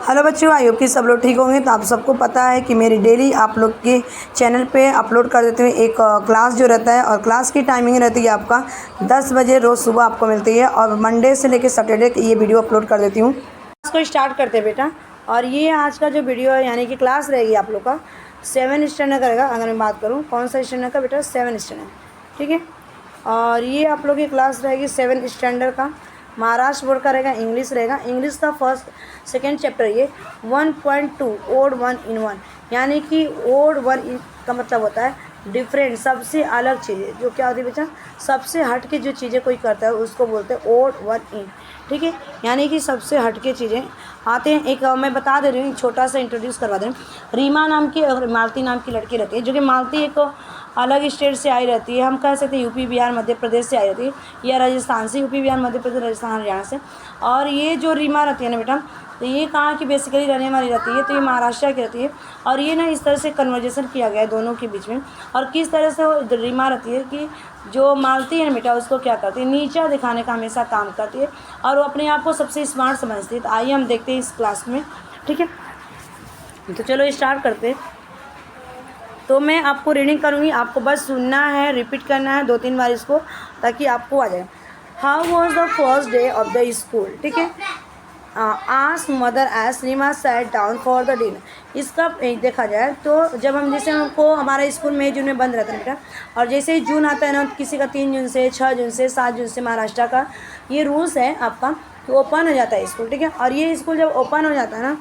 Hello बच्चों, I hope कि सब लोग ठीक होंगे। तो आप सबको पता है कि मेरी डेली आप लोग के चैनल पे अपलोड कर देते हैं एक क्लास जो रहता है, और क्लास की टाइमिंग रहती है आपका 10 बजे रोज़ सुबह आपको मिलती है, और मंडे से लेकर सैटरडे ये वीडियो अपलोड कर देती हूँ। क्लास को स्टार्ट करते हैं बेटा। और ये आज का जो वीडियो है यानी कि क्लास रहेगी आप लोग का 7 स्टैंडर्ड का रहेगा। अगर मैं बात करूँ कौन सा स्टैंडर्ड का बेटा, 7 स्टैंडर्ड, ठीक है। और ये आप लोग की क्लास रहेगी 7 स्टैंडर्ड का, महाराष्ट्र बोर्ड का रहेगा, इंग्लिश रहेगा। इंग्लिश का फर्स्ट सेकेंड चैप्टर ये 1.2 ओड 1 इन 1, यानी कि ओड 1 का मतलब होता है डिफरेंट, सबसे अलग चीज़ें। जो क्या होती है बच्चा, सबसे हट के जो चीज़ें कोई करता है उसको बोलते हैं ओड 1 इन, ठीक है। यानी कि सबसे हट के चीज़ें आते हैं। एक मैं बता दे रही हूँ, छोटा सा इंट्रोड्यूस करवा दे रही हूँ। रीमा नाम की और मालती नाम की लड़की रहती है, जो कि मालती एक अलग स्टेट से आई रहती है। हम कह सकते हैं यूपी बिहार मध्य प्रदेश से आई रहती है, या राजस्थान से, यूपी बिहार मध्य प्रदेश राजस्थान हरियाणा से। और ये जो रीमा रहती है ना बेटा, तो ये कहाँ की बेसिकली रहने वाली रहती है, तो ये महाराष्ट्र की रहती है। और ये ना इस तरह से कन्वर्जेसन किया गया है दोनों के बीच में। और किस तरह से वो रीमा रहती है कि जो मालती है ना बेटा, उसको क्या करती है, नीचा दिखाने का हमेशा काम करती है, और वो अपने आप को सबसे स्मार्ट समझती है। तो आइए हम देखते हैं इस क्लास में, ठीक है। तो चलो स्टार्ट करते हैं। तो मैं आपको रीडिंग करूँगी, आपको बस सुनना है, रिपीट करना है 2-3 बार इसको, ताकि आपको आ जाए। How was the first day of the school, ठीक है। Ask mother as Reema sat down for the dinner. इसका देखा जाए तो जब हम जैसे हमको हमारा स्कूल मई जून में बंद रहता है बेटा, और जैसे ही जून आता है ना, किसी का 3 जून से, 6 जून से, 7 जून से महाराष्ट्र का ये रूल्स है आपका कि ओपन हो जाता है स्कूल, ठीक है। और ये स्कूल जब ओपन हो जाता है ना,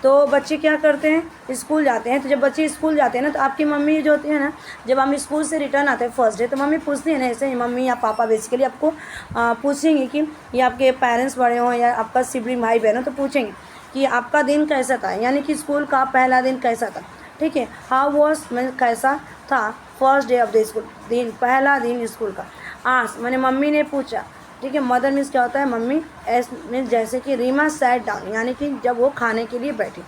तो बच्चे क्या करते हैं, स्कूल जाते हैं। तो जब बच्चे स्कूल जाते हैं ना, तो आपकी मम्मी जो होती है ना, जब हम स्कूल से रिटर्न आते हैं फर्स्ट डे, तो मम्मी पूछती है ना, ऐसे मम्मी या पापा बेसिकली आपको पूछेंगे कि ये आपके पेरेंट्स बड़े हों या आपका सिबलिंग भाई बहन हो, तो पूछेंगे कि आपका दिन कैसा था, यानी कि स्कूल का पहला दिन कैसा था, ठीक है। हाउ वॉज मैंने कैसा था first day of the school, दिन पहला दिन स्कूल का। आस मैंने मम्मी ने पूछा, ठीक है। मदर मीन्स क्या होता है, मम्मी। एस मीन्स जैसे कि रीमा सैट डाउन, यानी कि जब वो खाने के लिए बैठी,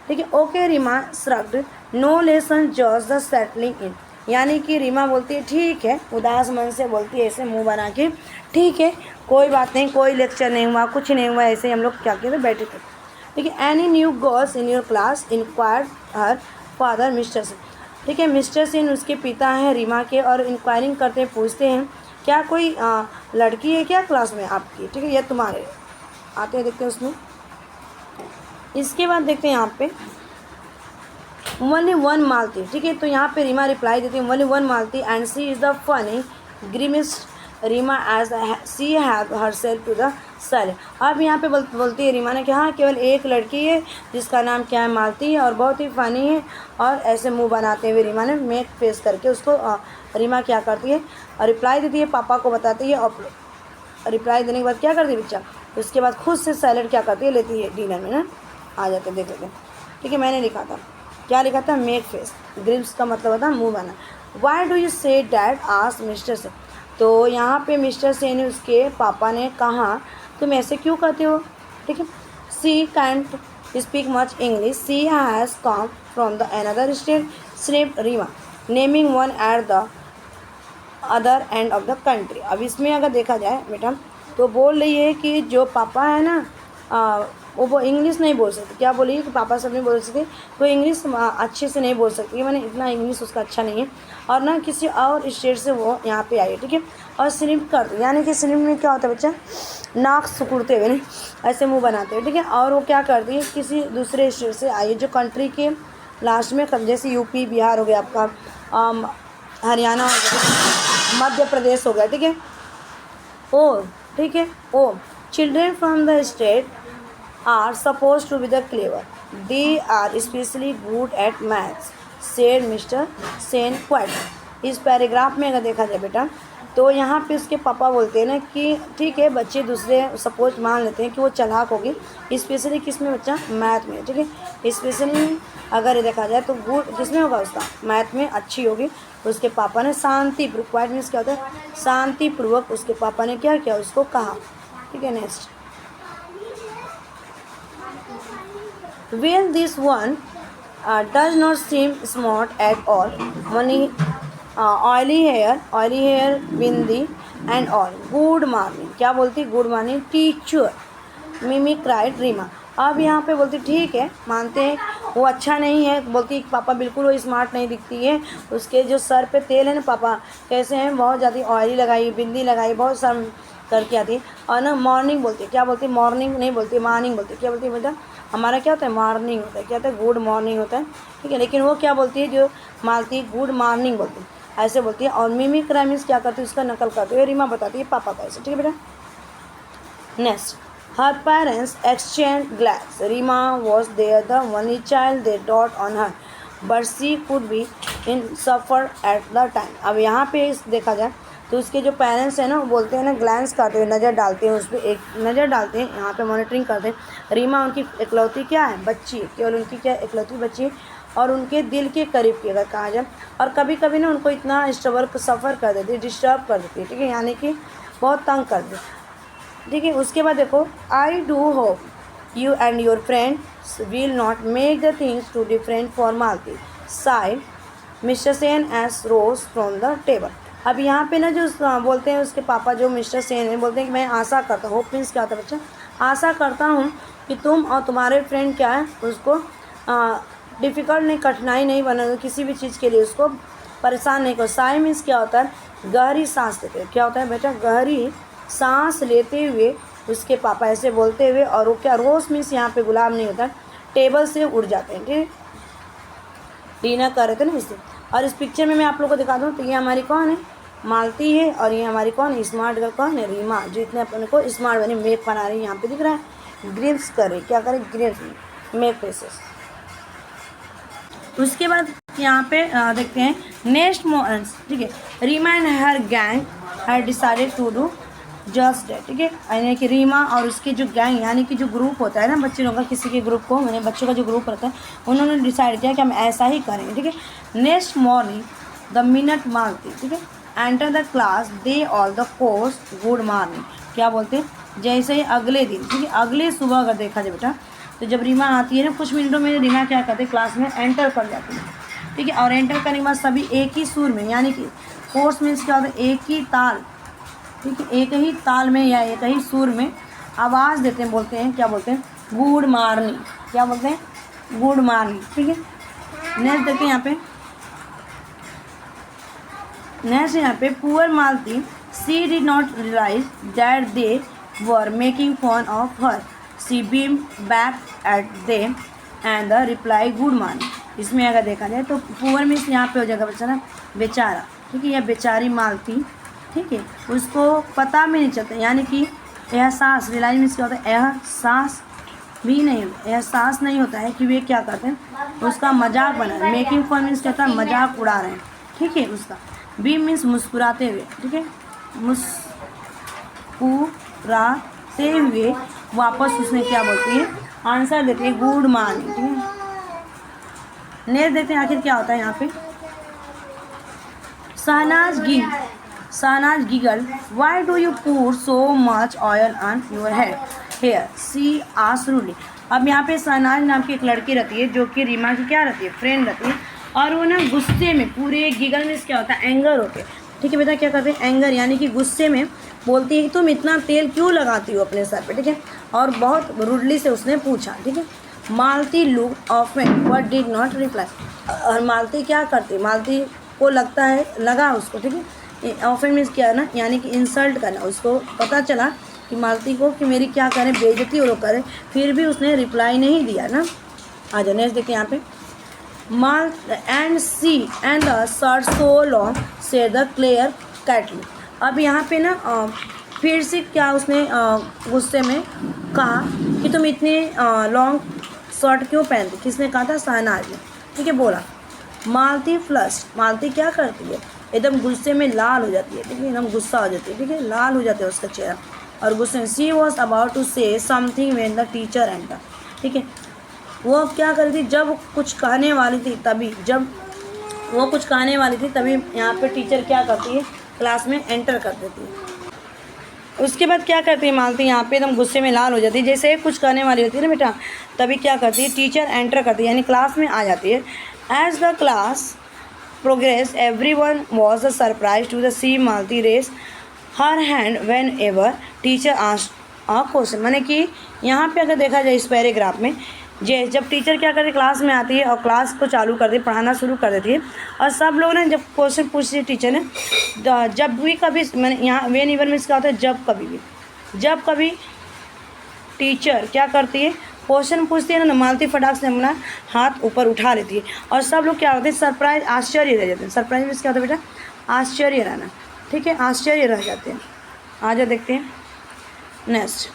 ठीक है। Okay Reema shrugged, no lesson just the settling in, यानी कि रीमा बोलती है ठीक है, उदास मन से बोलती है, ऐसे मुंह बना के, ठीक है कोई बात नहीं, कोई लेक्चर नहीं हुआ, कुछ नहीं हुआ, ऐसे ही हम लोग क्या कहते बैठे थे, ठीक है। Any new girls in your class, inquired her father mister Singh, ठीक है। मिस्टर सिंह उसके पिता हैं रीमा के, और इंक्वायरिंग करते हैं, पूछते हैं क्या कोई लड़की है क्या क्लास में आपकी, ठीक है, या तुम्हारे। आते हैं देखते हैं उसमें। इसके बाद देखते हैं यहाँ पे ओनली वन मालती, ठीक है। तो यहाँ पे रीमा रिप्लाई देती है only one Malti and she is the funny grimmest Rima as she have herself to the cell. अब यहाँ पे बोलती है रीमा ने कि हाँ केवल एक लड़की है जिसका नाम क्या है, मालती है, और बहुत ही फ़नी है। और ऐसे मुंह बनाते हुए रीमा ने मेक फेस करके उसको रीमा क्या करती है, रिप्लाई देती है, पापा को बताती है। और रिप्लाई देने के बाद क्या करती है बच्चा, उसके बाद खुद से सैलड क्या करती है, लेती है डिनर में ना। आ जाते हैं, देख लेते हैं, ठीक है। मैंने लिखा था, क्या लिखा था, मेक फेस, ग्रिम्स का मतलब होता है मुंह बना। वाई डू यू से डैड आस्क मिस्टर से, तो यहाँ पे मिस्टर से ने उसके पापा ने कहा तुम ऐसे क्यों कहते हो, ठीक है। She can't speak much English, she has come from the another state, snip Rima naming one at the other end of the country. अब इसमें अगर देखा जाए बेटा, तो बोल रही है कि जो पापा है ना, वो इंग्लिश नहीं बोल सकते। क्या बोली कि पापा सब नहीं बोल सकते, वो इंग्लिश अच्छे से नहीं बोल सकती, मैंने इतना इंग्लिश उसका अच्छा नहीं है, और ना किसी और स्टेट से वो यहाँ पे आई है, ठीक है। और स्निप कर, यानी कि स्निप में क्या होता है बच्चा, नाक सुकुड़ते हुए नहीं, ऐसे मुँह बनाते हैं, ठीक है। और वो क्या करती है, किसी दूसरे स्टेट से आई है, जो कंट्री के लास्ट में, जैसे यूपी बिहार हो गया आपका, हरियाणा हो गया, मध्य प्रदेश हो गया, ठीक है। ओ, ठीक है। Oh children from the state are suppose to be the clever, they are specially good at maths, said mister Sen quite. इस पैराग्राफ में अगर देखा जाए बेटा, तो यहाँ पे उसके पापा बोलते हैं ना कि ठीक है, बच्चे दूसरे सपोज मान लेते हैं कि वो चालाक होगी, स्पेशली किस में बच्चा, मैथ में, ठीक है। स्पेशली अगर ये देखा जाए तो गुड किसमें होगा, उसका मैथ में अच्छी होगी। उसके पापा ने शांतिपूर्वक, क्वाइट मीन्स क्या होता है, शांतिपूर्वक उसके पापा ने क्या किया, उसको कहा, ठीक है। Next, well this one does not seem smart at all, money oily hair bindi and all, good morning, क्या बोलती, good morning teacher, Mimi cried Reema. अब यहाँ पे बोलती ठीक है, मानते हैं वो अच्छा नहीं है, बोलती पापा बिल्कुल वो स्मार्ट नहीं दिखती है, उसके जो सर पे तेल है ना पापा कैसे हैं, बहुत ज़्यादा ऑयली लगाई, बिंदी लगाई, बहुत सर करके आती है। और ना मॉर्निंग बोलती है, क्या बोलती है, मॉर्निंग नहीं बोलती, मॉर्निंग बोलती है। क्या बोलती है बेटा, हमारा क्या होता है, मॉर्निंग होता है, क्या होता है, गुड मॉर्निंग होता है, ठीक है। लेकिन वो क्या बोलती है, जो मालती गुड मॉर्निंग बोलती है, ऐसे बोलती है। और मिमिक राइम्स क्या करती है, उसका नकल करती है, रीमा बताती है पापा का ऐसे, ठीक है बेटा। Next, her parents exchanged glances. Rima was there, the only child they dot on her, but she could be in suffer at the time. अब यहाँ पे देखा जाए तो उसके जो पेरेंट्स हैं ना, वो बोलते हैं ना, ग्लैंस करते हुए नज़र डालते हैं, उस पर एक नज़र डालते हैं, यहाँ पे मॉनिटरिंग करते हैं। रीमा उनकी इकलौती क्या है, बच्ची, केवल उनकी क्या इकलौती बच्ची है, और उनके दिल के करीब की अगर कहा जाए, और कभी कभी ना उनको इतना सफ़र कर देती है, डिस्टर्ब कर देती है, ठीक है, यानी कि बहुत तंग कर देती है, ठीक है। उसके बाद देखो, I do hope you and your friends will not make the things too different for Malti, sighed mister Sen as rose from the table. अब यहाँ पे ना जो बोलते हैं उसके पापा, जो मिस्टर सेन हैं, बोलते हैं कि मैं आशा करता हूँ, होप मीन्स क्या होता है बच्चा, आशा करता हूँ कि तुम और तुम्हारे फ्रेंड क्या है, उसको डिफ़िकल्ट नहीं, कठिनाई नहीं बना, किसी भी चीज़ के लिए उसको परेशान नहीं करो। साई मीन्स क्या होता है, गहरी सांस लेते हैं, क्या होता है बेटा, गहरी सांस लेते हुए उसके पापा ऐसे बोलते हुए, और वो क्या, रोज़ मीन्स यहाँ पे गुलाब नहीं होता, टेबल से उड़ जाते हैं, ठीक है, डिनर कर रहे थे ना इससे। और इस पिक्चर में मैं आप लोगों को दिखा दूँ तो ये हमारी कौन है, मालती है, और ये हमारी कौन है, स्मार्ट गर्ल कौन है, रीमा, जो इतने अपने को स्मार्ट बनी, मेक बना रही है, यहाँ पे दिख रहा है, ग्रिप्स कर रही, क्या करे, ग्रिप्स, मेक फेसेस। उसके बाद यहाँ पे देखते हैं नेक्स्ट मोमेंट्स, ठीक है। Reema and her gang had decided to do just that, ठीक है, यानी कि रीमा और उसके जो गैंग, यानी कि जो ग्रुप होता है ना बच्चे लोगों का, किसी के ग्रुप को, मैंने बच्चों का जो ग्रुप रहता है, उन्होंने डिसाइड किया कि हम ऐसा ही करेंगे, ठीक है। नेक्स्ट मॉर्निंग द मिनट मालती, ठीक है, enter the class they all the course good morning, क्या बोलते हैं, जैसे ही अगले दिन, ठीक है, अगले सुबह अगर देखा जाए बेटा, तो जब रीमा आती है ना, कुछ मिनटों में रीमा क्या करते हैं, क्लास में एंटर कर जाती है, ठीक है। और एंटर करने के बाद सभी एक ही सुर में, यानी कि कोर्स मीन्स क्या होता है, एक ही ताल, ठीक है, एक ही ताल में या एक ही सुर में आवाज़ देते हैं, बोलते हैं, क्या बोलते हैं, गुड मॉर्निंग, क्या बोलते हैं, गुड मॉर्निंग, ठीक है। नेक्स्ट देखते हैं यहाँ पे, नेक्स्ट यहाँ पे, poor Malti she did not realise that they were making fun of her, she beam back at them and the reply good morning. इसमें अगर देखा जाए तो पुअर मीन्स यहाँ पे हो जाएगा बच्चा ना, बेचारा, ठीक है, या बेचारी मालती, ठीक है, उसको पता भी नहीं चलता, यानी कि एहसास, रियलाइज मीन्स क्या होता है, एहसास भी नहीं, एहसास नहीं होता है कि वे क्या करते हैं, उसका मजाक बना रहे, मेकिंग फन मीन्स क्या होता है, मजाक उड़ा रहे हैं, ठीक है, उसका। बी मीन्स मुस्कुराते हुए, ठीक है, मुस्कुराते हुए वापस उसने क्या बोलती है, आंसर देती है गुड मॉर्निंग, ठीक है। नेक्स्ट देखते हैं आखिर क्या होता है यहाँ पे, Shehnaz giggle, why do you pour so much oil on your hair, she asked rudely. अब यहाँ पे शहनाज नाम की एक लड़की रहती है, जो कि रीमा की क्या रहती है, फ्रेंड रहती है, और वो ना गुस्से में, पूरे गिगल में क्या होता है, एंगर होके, ठीक है बेटा, क्या करते हैं, एंगर, यानी कि गुस्से में बोलती है कि तुम इतना तेल क्यों लगाती हो अपने सर पे, ठीक है, और बहुत रूडली से उसने पूछा, ठीक है। Malti look offend but did not reply, और मालती क्या करती, मालती को लगता है, लगा उसको, ठीक है, ऑफेंड मीन्स क्या है ना, यानी कि इंसल्ट करना, उसको पता चला कि मालती को कि मेरी क्या करें, बेइज्जती वो लोग करें, फिर भी उसने रिप्लाई नहीं दिया ना। आ जाओ नेक्स्ट देखिए यहाँ पे, माल and she and the shirt so long say the clear curtly. अब यहाँ पे ना फिर से क्या उसने गुस्से में कहा कि तुम इतने लॉन्ग शर्ट क्यों पहनती, किसने कहा था, शहनाज ने, ठीक है, बोला। मालती फ्लश, मालती क्या करती है, एकदम गुस्से में लाल हो जाती है, ठीक है, एकदम गुस्सा हो जाती है, ठीक है, लाल हो जाता है उसका चेहरा, और गुस्से में, she was about to say something when the teacher enter, ठीक है, वो क्या कर रही थी, जब कुछ कहने वाली थी तभी, जब वो कुछ कहने वाली थी तभी यहाँ पे टीचर क्या करती है, क्लास में एंटर कर देती है। उसके बाद क्या करती है मालती, यहाँ पे एकदम गुस्से में लाल हो जाती है, जैसे कुछ कहने वाली होती है ना बेटा, तभी क्या करती है, टीचर एंटर करती है, यानी क्लास में आ जाती है। As the class progress everyone was surprised to see Malti raise her hand whenever teacher asked question, माने कि यहाँ पे अगर देखा जाए इस पैराग्राफ में, जब टीचर क्या करती है, क्लास में आती है और क्लास को चालू कर देती, पढ़ाना शुरू कर देती है, और सब लोग ने जब क्वेश्चन पूछती है टीचर ने, जब भी कभी, मैंने यहाँ वेन इवन में इसका होता है जब कभी टीचर क्या करती है, क्वेश्चन पूछती है ना, मालती फटाक से अपना हाथ ऊपर उठा लेती है और सब लोग क्या होते हैं, सरप्राइज, आश्चर्य रह जाते हैं। सरप्राइज में क्या होता है बेटा, आश्चर्य रहना, ठीक है, आश्चर्य रह जाते हैं। आगे देखते हैं next.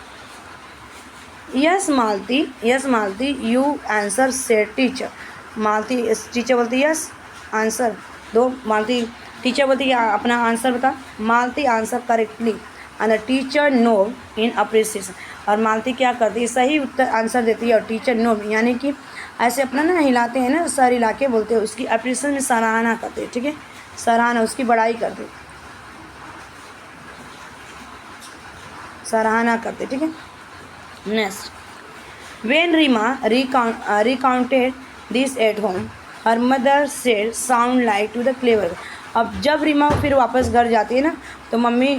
Yes Malti you answer said teacher. Malti, teacher बोलती है यस आंसर दो, मालती टीचर बोलती है अपना आंसर बता। Malti answer correctly and the teacher no in appreciation. और मालती क्या करती है, सही उत्तर आंसर देती है और टीचर नो, यानी कि ऐसे अपना ना हिलाते हैं ना, सर हिला के बोलते हैं, उसकी अप्रिसिएशन में सराहना करते हैं, ठीक है, सराहना, उसकी बड़ाई करते, सराहना करते, ठीक है। Next, when Reema recounted this at home her mother said sound like to the clever. अब जब रीमा फिर वापस घर जाती है ना, तो मम्मी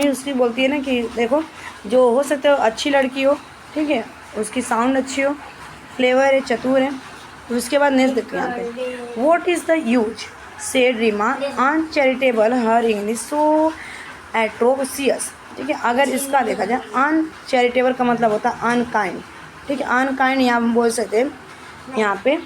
उसकी बोलती है ना कि देखो, जो हो सकता है अच्छी लड़की हो, ठीक है, उसकी साउंड अच्छी हो, क्लेवर है, चतुर है। तो उसके बाद नेक्स्ट देखते हैं यहाँ पे, what is the use said Rima uncharitable her English so atrocious. ठीक है, अगर इसका देखा जाए, अनचैरिटेबल का मतलब होता है अनकाइंड, ठीक है, अनकाइंड यहाँ हम बोल सकते हैं, यहाँ पे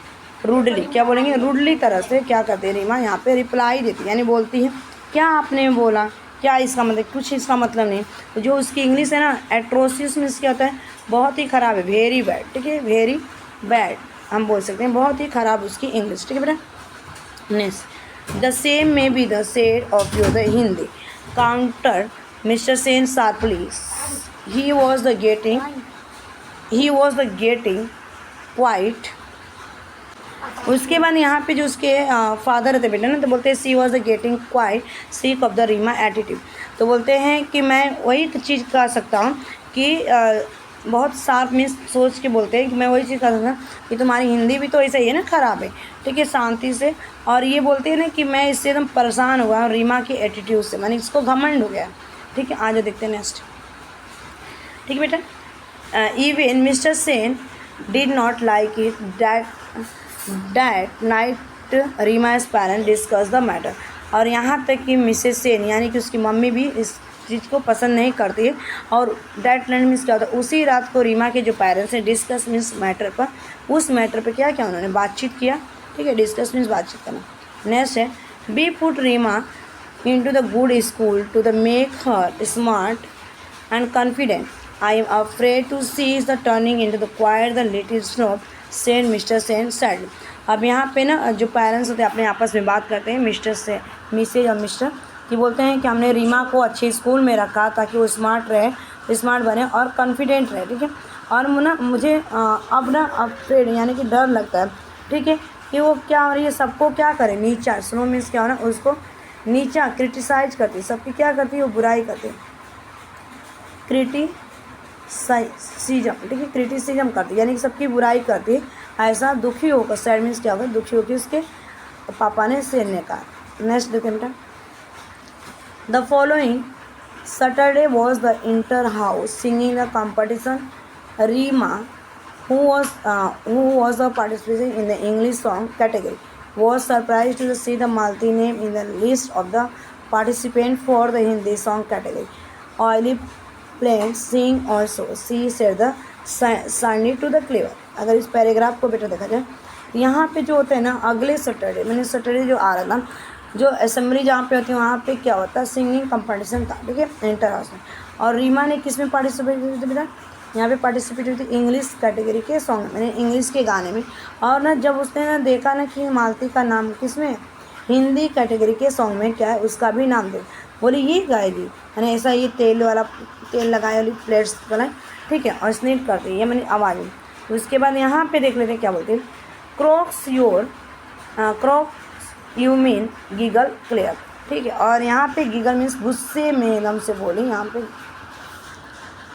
रूडली, क्या बोलेंगे, रूडली तरह से क्या करते हैं, रीमा यहाँ पे रिप्लाई देती है, यानी बोलती है क्या आपने बोला, क्या इसका मतलब, कुछ इसका मतलब नहीं। तो जो उसकी इंग्लिश है ना, एट्रोसियस में क्या होता है, बहुत ही ख़राब है, वेरी बैड, ठीक है, वेरी बैड हम बोल सकते हैं, बहुत ही ख़राब उसकी इंग्लिश, ठीक है बेटा। नेक्स्ट, द सेम में be the said of your the Hindi counter mister Sen sharply, he was the getting quite. उसके बाद यहाँ पे जो उसके फादर रहते बेटा ना, तो बोलते हैं she was the getting quite sick of the Rima attitude. तो बोलते हैं कि मैं वही चीज़ कह सकता हूँ कि बहुत शार्प में सोच के बोलते हैं कि मैं वही चीज़ कह सकता हूँ कि तुम्हारी हिंदी भी तो ऐसा ही है ना, ख़राब है, ठीक है, शांति से। और ये बोलते हैं ना कि मैं इससे एकदम परेशान हुआ हूँ रीमा के एटीट्यूड से, मैंने इसको घमंड हो गया, ठीक है। आगे देखते हैं नेक्स्ट, ठीक है बेटा। Even mister Sen did not like it that night Rima's parent discuss the matter. और यहाँ तक कि मिसेस सेन यानी कि उसकी मम्मी भी इस चीज़ को पसंद नहीं करती है। और दैट नाइट मीन्स क्या होता है, उसी रात को रीमा के जो पेरेंट्स हैं, डिस्कस मीन्स मैटर पर, उस मैटर पर क्या उन्होंने बातचीत किया, ठीक है, डिस्कस मीन्स बातचीत करना। नेक्स्ट है, be put Reema into the good school to the make her smart and confident. I am afraid to see the turning into the quiet the little snob, said Mr. Sen sadly. अब यहाँ पे ना जो parents होते हैं अपने आपस में बात करते हैं, मिस्टर से मिसेज और मिस्टर, कि बोलते हैं कि हमने रीमा को अच्छे स्कूल में रखा ताकि वो स्मार्ट रहे, स्मार्ट बने और कॉन्फिडेंट रहे, ठीक है। और मुझे अब ना अफ्रेड यानी कि डर लगता है, ठीक है, कि वो क्या हो रही है, सबको क्या करे, नीचा, स्नो मीन्स क्या हो ना, उसको नीचा, क्रिटिसाइज करती, सबकी क्या करती है, वो बुराई करती, क्रिटिसिज्म, ठीक है, क्रिटिसिज्म करती यानी कि सबकी बुराई करती है। ऐसा दुखी होकर, सैड मीन्स क्या होगा, दुखी होकर उसके पापा ने, सेन ने कहा। नेक्स्ट देखते बेटा, the following Saturday was the inter house singing the competition. Reema who was a participant in the English song category was surprised to see the Malti name in the list of the participants for the Hindi song category. Oily plain sing also, she said the Sunday to the clever. अगर इस paragraph को बेटा देखा जाए, यहाँ पे जो होता है ना, अगले सैटरडे, मैंने सैटरडे जो आ रहा था, जो असेंबली जहाँ पे होती है वहाँ पे क्या होता है, सिंगिंग कंपटीशन था, ठीक है, इंटर हाउस में। और रीमा ने किस में पार्टिसिपेट की थी बेटा, यहाँ पे पार्टिसिपेट हुई थी इंग्लिश कैटेगरी के सॉन्ग, मैंने इंग्लिश के गाने में। और ना जब उसने ना देखा ना कि मालती का नाम किस में, हिंदी कैटेगरी के सॉन्ग में क्या है, उसका भी नाम दे, बोली ये गाएगी, यानी ऐसा ये तेल लगाए वाली प्लेट्स बनाए, ठीक है, और स्निट करती है, मैंने आवाज़ में। तो उसके बाद यहाँ पे देख लेते हैं क्या बोलते हैं, क्रॉक्स यू मीन गीगल क्लियर, ठीक है। और यहाँ पे गीगल मीन्स गुस्से में एकदम से बोली, यहाँ पे,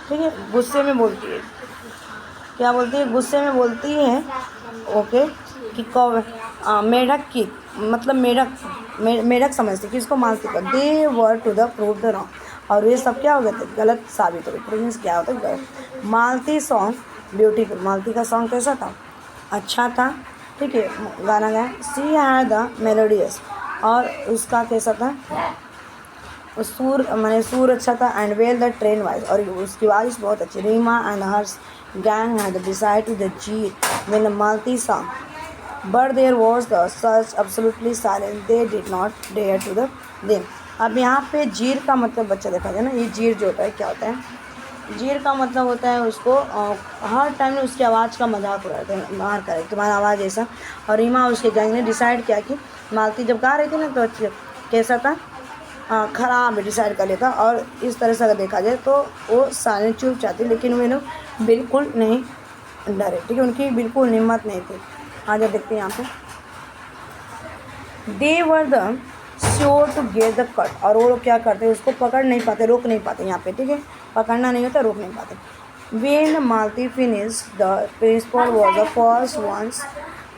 ठीक है, गुस्से में बोलती है, क्या बोलती है, गुस्से में बोलती है, ओके, कि मेढक की, मतलब मेढक समझती कि इसको मालती कर, they were to the prove the wrong. और ये सब क्या हो गए थे, गलत साबित हो गए। तो मीन्स क्या होता है, गलत। मालती सॉन्ग ब्यूटीफुल, मालती का सॉन्ग कैसा था, अच्छा था, ठीक है, गाना गाया। सी हैड द मेलोडियस, और उसका कैसा था, सुर मैंने सुर अच्छा था। And well the trained voice, और उसकी आवाज़ बहुत अच्छी। Reema and hers gang had decide to द जी when the Malti sang, but there was the such absolutely silent, they did not dare to the them. अब यहाँ पे जीर का मतलब बच्चा देखा जाए ना, ये जीर जो होता है क्या होता है, जीर का मतलब होता है उसको हर टाइम उसकी आवाज़ का मजाक उड़ाते हैं, बाहर करे तुम्हारा आवाज़ ऐसा। और रीमा उसके गैंग ने डिसाइड किया कि मालती जब गा रही थी ना तो कैसा था, ख़राब डिसाइड कर लेता। और इस तरह से अगर देखा जाए तो वो सारे चुप चाहते, लेकिन वे लोग बिल्कुल नहीं डरे, ठीक है, उनकी बिल्कुल हिम्मत नहीं थी। आगे देखते हैं यहाँ पे, they were the sure to get the cut, और वो लोग क्या करते हैं, उसको पकड़ नहीं पाते, रोक नहीं पाते यहाँ पे, ठीक है, पकड़ना नहीं होता, रोक नहीं पाते। When Malti finish the principal was the first ones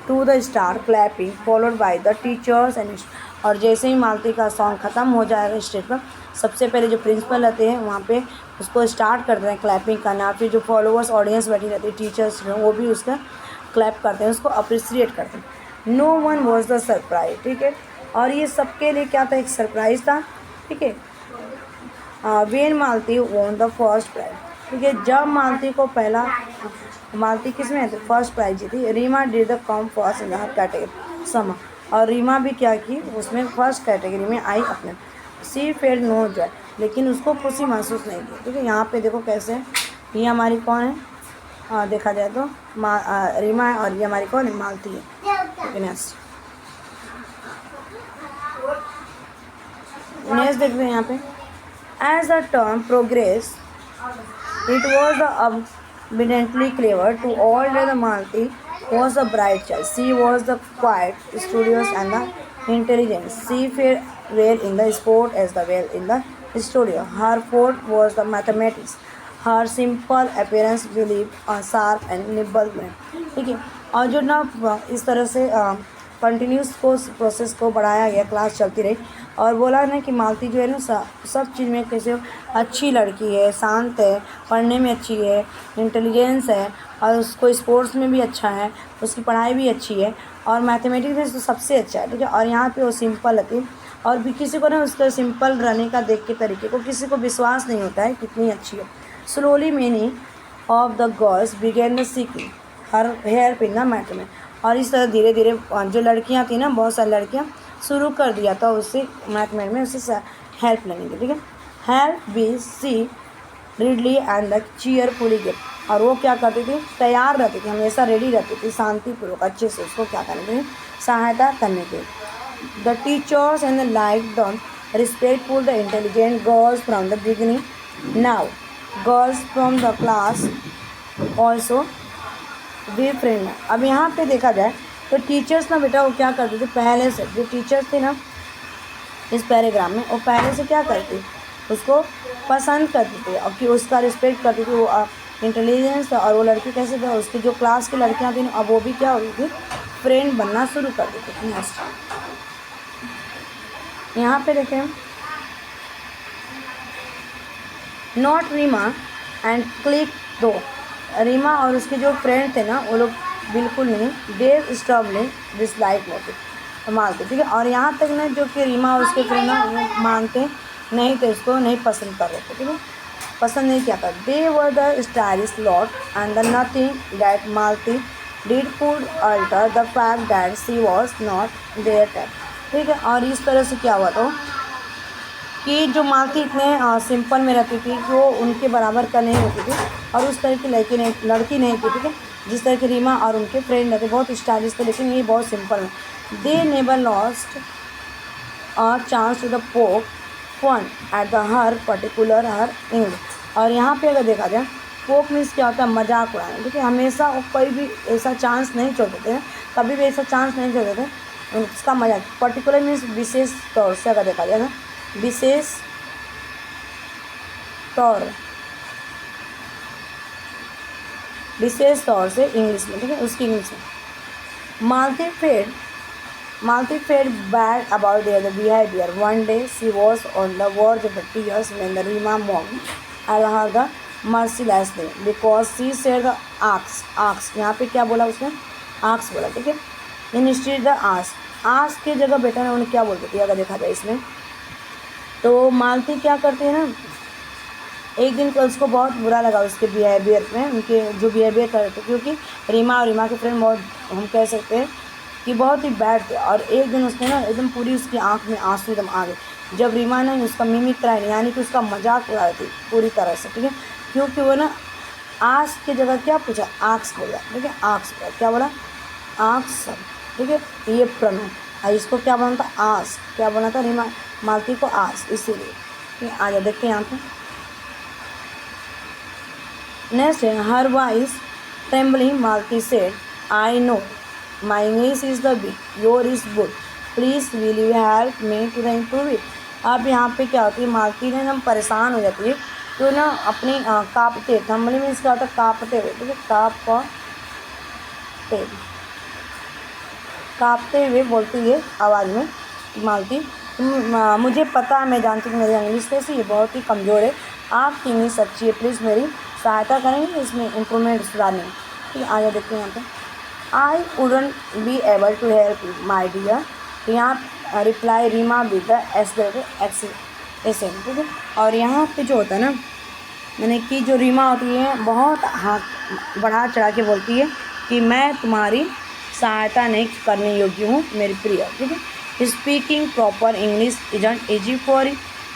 to the star clapping followed by the teachers and, और जैसे ही मालती का सॉन्ग ख़त्म हो जाएगा स्टेज पर, सबसे पहले जो प्रिंसिपल रहते हैं वहाँ पे उसको स्टार्ट करते हैं क्लैपिंग करना। फिर जो फॉलोअर्स ऑडियंस बैठी रहती है, टीचर्स वो भी उसका क्लैप करते हैं, उसको अप्रिसिएट करते हैं। No one was the surprise, ठीक है, और ये सबके लिए क्या था, एक सरप्राइज़ था, ठीक है। When Malti won the first prize, ठीक है, जब मालती को पहला, मालती किस में थी, फर्स्ट प्राइज जीती। Reema did the come first in her category समा, और रीमा भी क्या की, उसमें फर्स्ट कैटेगरी में आई अपने। सी फेल नो जॉय, लेकिन उसको खुशी महसूस नहीं की, ठीक है। यहाँ पे देखो कैसे, ये हमारी कौन है, देखा जाए तो रीमा है, और ये हमारी कौन है, मालती है, ठीक है। नेक्स्ट देखते हैं यहाँ पे, as the term progress it was the abundantly clever to all that the Malti was a bright child. She was the quiet, studious, and the intelligent. She fared well in the sport as well in the studio. Her forte was the mathematics. Her simple appearance believed sharp and nimble brain. ठीक है, और जो ना इस तरह से continuous को process को बढ़ाया गया, क्लास चलती रही, और बोला ना कि मालती जो है ना सब चीज़ में कैसे अच्छी लड़की है, शांत है, पढ़ने में अच्छी है, इंटेलिजेंस है, और उसको स्पोर्ट्स में भी अच्छा है, उसकी पढ़ाई भी अच्छी है, और मैथमेटिक्स में तो सबसे अच्छा है, ठीक है। और यहाँ पे वो सिंपल रहती, और भी किसी को ना उसका सिंपल रहने का देख के तरीके को किसी को विश्वास नहीं होता है कितनी अच्छी है। Slowly many of the girls began the seeking her hair pin ना मैट में, और इस तरह धीरे धीरे जो लड़कियां थी ना, बहुत सारी लड़कियां शुरू कर दिया था उससे मैथमेटिक्स में उससे हेल्प लेने की, ठीक है। Help be see readily and the cheerfully gift, और वो क्या करती थी, तैयार रहती थी, हमेशा रेडी रहती थी, शांतिपूर्वक अच्छे से उसको क्या करने के लिए, सहायता करने के लिए। The teachers and the like the respectful the intelligent girls from the beginning. Now girls from the class also we friend. अब यहाँ पे देखा जाए तो टीचर्स ना बेटा वो क्या करते थे, पहले से जो टीचर्स थे ना इस पैराग्राफ में, वो पहले से क्या करती, उसको पसंद करती थी, और कि उसका रिस्पेक्ट करती थी, वो इंटेलिजेंस था। और वो लड़की कैसे था, उसकी जो क्लास की लड़कियाँ थी अब वो भी क्या हो रही थी, फ्रेंड बनना शुरू कर दी थी। नेक्स्ट यहाँ पे देखें, नॉट रीमा एंड क्लिक दो, रीमा और उसके जो फ्रेंड थे ना वो लोग बिल्कुल नहीं, देव स्टॉबलिंग डिसलाइक मानते, ठीक है। और यहाँ तक ना जो कि रीमा और उसके फ्रेंड ना वो मानते नहीं थे, उसको नहीं पसंद कर रहे थे, ठीक है, पसंद नहीं किया था। They were the stylish lot and the nothing that Malti did could alter the fact that she was not their type, ठीक है। और इस तरह से क्या हुआ तो कि जो मालती इतने सिंपल में रहती थी कि वो उनके बराबर का नहीं होती थी, और उस तरह की लड़की नहीं थी, ठीक है, जिस तरह की रीमा और उनके फ्रेंड रहते, बहुत स्टाइलिश थे, लेकिन ये बहुत सिंपल है। They never lost a chance to the poke fun at the her particular her इंग। और यहाँ पे अगर देखा जाए पोक मीन्स क्या होता है, मजाक उड़ाना, ठीक है, हमेशा वो कोई भी ऐसा चांस नहीं छोड़ते थे, कभी भी ऐसा चांस नहीं छोड़ते थे, उसका मजाक। पर्टिकुलर मीन्स विशेष तौर से अगर देखा जाए ना, विशेष तौर से इंग्लिश में, ठीक है, उसकी इंग्लिश में। मालती fade Malti felt bad about their behavior. One day she was on the verge of tears when the Rima mocked at her the mercilessly because she said the axe यहाँ पे क्या बोला उसने, axe बोला, ठीक है, instead the axe की जगह बेटा ने उन्हें क्या बोलते थे अगर देखा जाए इसमें। तो मालती क्या करती है ना, एक दिन को उसको बहुत बुरा लगा उसके बिहेवियर में, उनके जो बिहेवियर कर रहे थे, क्योंकि रीमा और रीमा के फ्रेंड बहुत, हम कह सकते हैं कि बहुत ही बैड थे। और एक दिन उसने ना एकदम पूरी उसकी आंख में आंसू एकदम आ गए जब रीमा ने उसका मिमिक कराई, यानी कि उसका मजाक उड़ाई थी पूरी तरह से, ठीक है, क्योंकि वो ना आँख की जगह क्या पूछा, आँख बोला, ठीक है, आँख बोला, क्या बोला, आँख सब, ठीक है, ये प्रणव, और इसको क्या बोलना था, आँस, क्या बोलना था रीमा मालती को, आँस, इसीलिए, ठीक है। आगे देखते हैं यहाँ पे नेक्स्ट है, her voice trembling Malti said, I know my English is the weak, your is good, please will you help me to improve it। अब यहाँ पे क्या होती है, मालती ने ना परेशान हो जाती है, तो ना अपनी काँपते, थम्बली मीन्स क्या होता है, काँपते हुए, ठीक है, काँपते हुए बोलती है आवाज़ में मालती, मुझे पता है, मैं जानती हूँ मेरी इंग्लिश कैसी है, बहुत ही कमज़ोर है, आपकी इंग्लिश अच्छी है, प्लीज़ मेरी सहायता करेंगे इसमें इम्प्रूवमेंट सुधारने में, ठीक है। आगे देखते हैं यहाँ पे, I wouldn't be able to help you, my dear। तो यहाँ reply Reema with the accent, ठीक है। और यहाँ पे जो होता है ना, मैंने कि जो रीमा होती है बहुत हाथ बढ़ा चढ़ा के बोलती है कि मैं तुम्हारी सहायता नहीं करने योग्य हूँ मेरी प्रिय, ठीक है। Speaking proper English isn't easy for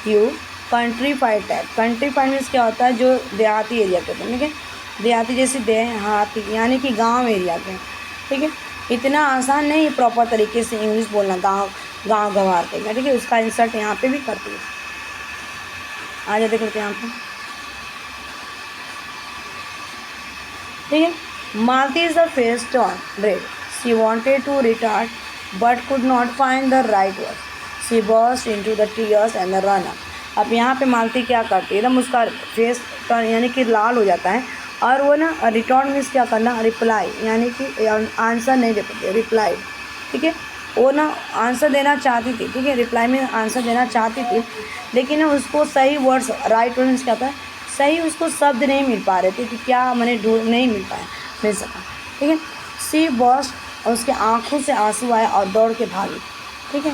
you, country FIDE type, country FIDE means क्या होता है, जो देहाती एरिया के, ठीक है, देहाती जैसे देहाती यानी कि गाँव एरिया के, ठीक है, इतना आसान नहीं है प्रॉपर तरीके से इंग्लिश बोलना गांव गंवार के, ठीक है, उसका इंसर्ट यहाँ पे भी करती है। आगे देख लेते हैं यहाँ पे, ठीक है। Malti is the face turn red, she wanted to retort but could not find the right word, she burst into the tears and the run up. अब यहाँ पे मालती क्या करती है, एकदम उसका फेस टर्न यानी कि लाल हो जाता है, और वो ना रिटर्न मीन्स क्या करना, रिप्लाई, यानी कि आंसर नहीं दे पाते, रिप्लाई, ठीक है, वो ना आंसर देना चाहती थी, ठीक है, रिप्लाई में आंसर देना चाहती थी, लेकिन उसको सही वर्ड्स, राइट वर्ड्स क्या होता है, सही उसको शब्द नहीं मिल पा रहे थे कि क्या मैंने ढूंढ नहीं मिल सका, ठीक है। सी बॉस, और उसके आँखों से आंसू आए और दौड़ के भागी, ठीक है।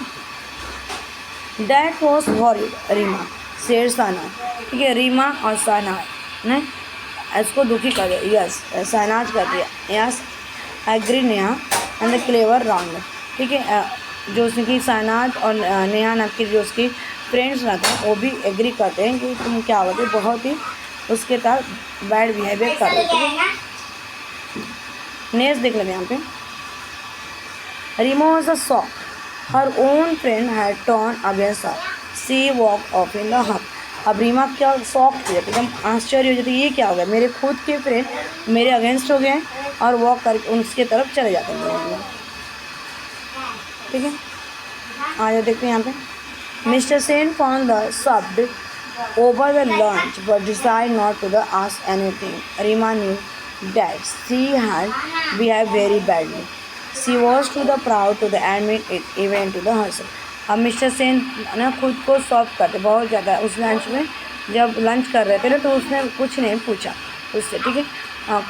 दैट वॉज हॉरिड रीमा शेर साना, ठीक है, रीमा और साना ने इसको दुखी कर दिया, यस शहनाज कर दिया, yes agree Neha and the clever round, ठीक है, जो उसकी शहनाज और नेहा नाम की जो उसकी फ्रेंड्स रहते हैं वो भी एग्री करते हैं कि तुम क्या होते बहुत ही उसके साथ बैड बिहेवियर कर रहे थे। नेक्स्ट देख लेते हैं यहाँ पे, Reema was a shock, her own friend had turn against her, she walk off in the hub. अब रीमा क्या शॉक हो जाती है, एकदम आश्चर्य हो जाती है, ये क्या हो गया, मेरे खुद के फ्रेंड मेरे अगेंस्ट हो गए हैं और वॉक करके उसके तरफ चले जाते हैं, ठीक है। आगे देखते हैं यहाँ पे, मिस्टर सेन फाउंड द शब्द over the lunch but decide not to the ask anything. Reema knew that she had behave very badly, she was too the proud to the admit it even to the herself. अब mister Sen ना खुद को solve करते बहुत ज़्यादा, उस lunch में जब लंच कर रहे थे ना तो उसने कुछ नहीं पूछा उससे, ठीक है,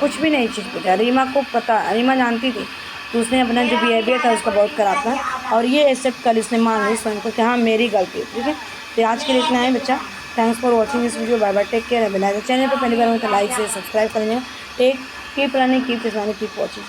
कुछ भी नहीं चीज़ पूछा, रीमा को पता, रीमा जानती थी तो उसने अपना जो बिहेवियर था उसका बहुत ख़राब था, और ये एक्सेप्ट कर इसने मान ली स्वयं को कि हाँ मेरी गलती है, ठीक है। तो आज के लिए इतना है बच्चा, thanks for watching this video, bye bye, take care, channel पर पहली बार हो तो लाइक से सब्सक्राइब करेंगे, take keep running keep watching.